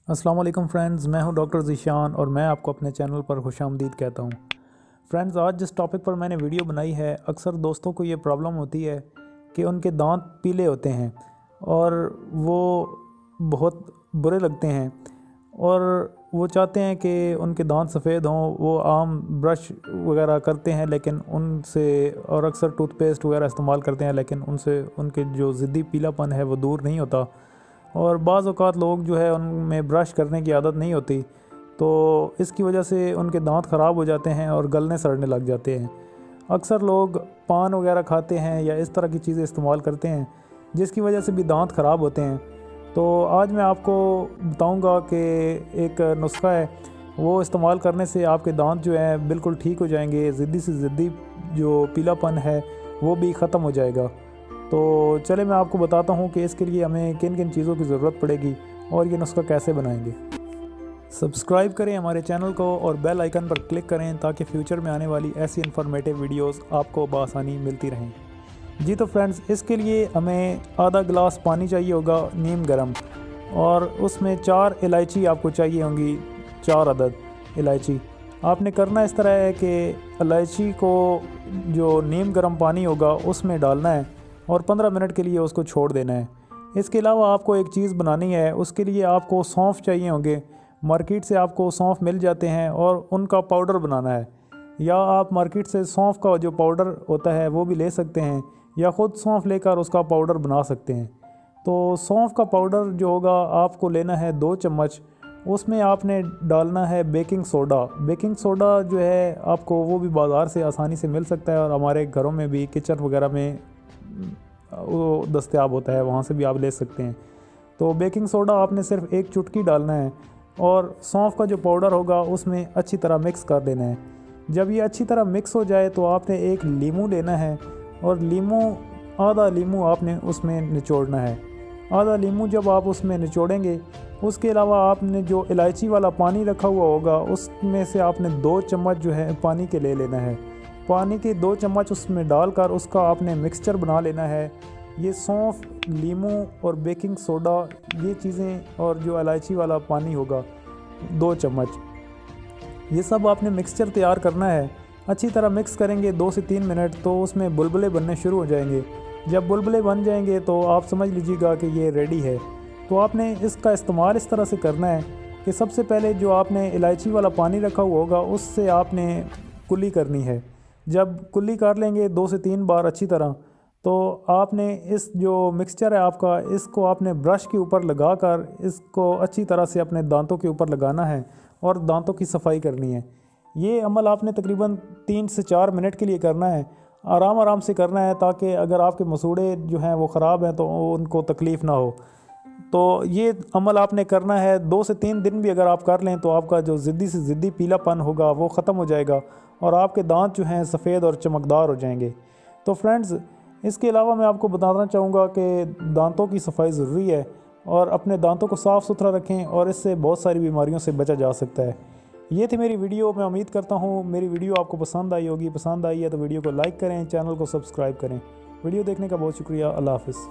अस्सलाम वालेकुम फ्रेंड्स, मैं हूं डॉक्टर ज़ीशान और मैं आपको अपने चैनल पर खुशामदीद कहता हूं। फ्रेंड्स, आज जिस टॉपिक पर मैंने वीडियो बनाई है, अक्सर दोस्तों को ये प्रॉब्लम होती है कि उनके दांत पीले होते हैं और वो बहुत बुरे लगते हैं और वो चाहते हैं कि उनके दांत सफ़ेद हों। वो आम ब्रश वगैरह करते हैं लेकिन उनसे और अक्सर टूथपेस्ट वगैरह इस्तेमाल करते हैं लेकिन उनसे उनके जो ज़िद्दी पीलापन है वो दूर नहीं होता। और बाज़ औक़ात लोग जो है उनमें ब्रश करने की आदत नहीं होती, तो इसकी वजह से उनके दांत ख़राब हो जाते हैं और गलने सड़ने लग जाते हैं। अक्सर लोग पान वगैरह खाते हैं या इस तरह की चीज़ें इस्तेमाल करते हैं जिसकी वजह से भी दांत ख़राब होते हैं। तो आज मैं आपको बताऊंगा कि एक नुस्खा है, वो इस्तेमाल करने से आपके दांत जो हैं बिल्कुल ठीक हो जाएंगे। ज़िद्दी से ज़िद्दी जो पीलापन है वो भी ख़त्म हो जाएगा। तो चले मैं आपको बताता हूँ कि इसके लिए हमें किन किन चीज़ों की ज़रूरत पड़ेगी और ये नुस्खा कैसे बनाएंगे। सब्सक्राइब करें हमारे चैनल को और बेल आइकन पर क्लिक करें ताकि फ्यूचर में आने वाली ऐसी इन्फॉर्मेटिव वीडियोस आपको बआसानी मिलती रहें। जी तो फ्रेंड्स, इसके लिए हमें आधा गिलास पानी चाहिए होगा नीम गर्म, और उसमें 4 इलायची आपको चाहिए होंगी, 4 अदद इलायची। आपने करना इस तरह है कि इलायची को जो नीम गर्म पानी होगा उसमें डालना है और 15 मिनट के लिए उसको छोड़ देना है। इसके अलावा आपको एक चीज़ बनानी है, उसके लिए आपको सौंफ चाहिए होंगे। मार्केट से आपको सौंफ मिल जाते हैं और उनका पाउडर बनाना है, या आप मार्केट से सौंफ का जो पाउडर होता है वो भी ले सकते हैं या ख़ुद सौंफ लेकर उसका पाउडर बना सकते हैं। तो सौंफ का पाउडर जो होगा आपको लेना है 2 चम्मच। उसमें आपने डालना है बेकिंग सोडा। बेकिंग सोडा जो है आपको वो भी बाज़ार से आसानी से मिल सकता है और हमारे घरों में भी किचन वगैरह में वो दस्तयाब होता है, वहाँ से भी आप ले सकते हैं। तो बेकिंग सोडा आपने सिर्फ 1 चुटकी डालना है और सौंफ का जो पाउडर होगा उसमें अच्छी तरह मिक्स कर देना है। जब ये अच्छी तरह मिक्स हो जाए तो आपने एक लीमू लेना है और आधा लीमू आपने उसमें निचोड़ना है। आधा लीमू जब आप उसमें निचोड़ेंगे, उसके अलावा आपने जो इलायची वाला पानी रखा हुआ होगा उसमें से आपने 2 चम्मच जो है पानी के ले लेना है। पानी के 2 चम्मच उसमें डालकर उसका आपने मिक्सचर बना लेना है। ये सौंफ, लीमू और बेकिंग सोडा, ये चीज़ें और जो इलायची वाला पानी होगा 2 चम्मच, ये सब आपने मिक्सचर तैयार करना है। अच्छी तरह मिक्स करेंगे 2 से 3 मिनट, तो उसमें बुलबुले बनने शुरू हो जाएंगे। जब बुलबुले बन जाएंगे तो आप समझ लीजिएगा कि ये रेडी है। तो आपने इसका इस्तेमाल इस तरह से करना है कि सबसे पहले जो आपने इलायची वाला पानी रखा हुआ होगा उससे आपने कुल्ली करनी है। जब कुल्ली कर लेंगे 2 से 3 बार अच्छी तरह, तो आपने इस जो मिक्सचर है आपका, इसको आपने ब्रश के ऊपर लगाकर इसको अच्छी तरह से अपने दांतों के ऊपर लगाना है और दांतों की सफाई करनी है। ये अमल आपने तकरीबन 3 से 4 मिनट के लिए करना है। आराम आराम से करना है ताकि अगर आपके मसूड़े जो हैं वो ख़राब हैं तो उनको तकलीफ़ ना हो। तो ये अमल आपने करना है 2 से 3 दिन भी अगर आप कर लें तो आपका जो ज़िद्दी से ज़िद्दी पीलापन होगा वो ख़त्म हो जाएगा और आपके दांत जो हैं सफ़ेद और चमकदार हो जाएंगे। तो फ्रेंड्स, इसके अलावा मैं आपको बताना चाहूँगा कि दांतों की सफाई ज़रूरी है और अपने दांतों को साफ़ सुथरा रखें और इससे बहुत सारी बीमारियों से बचा जा सकता है। ये थी मेरी वीडियो। मैं उम्मीद करता हूँ मेरी वीडियो आपको पसंद आई होगी। पसंद आई है तो वीडियो को लाइक करें, चैनल को सब्सक्राइब करें। वीडियो देखने का बहुत शुक्रिया। अल्लाह हाफ़िज़।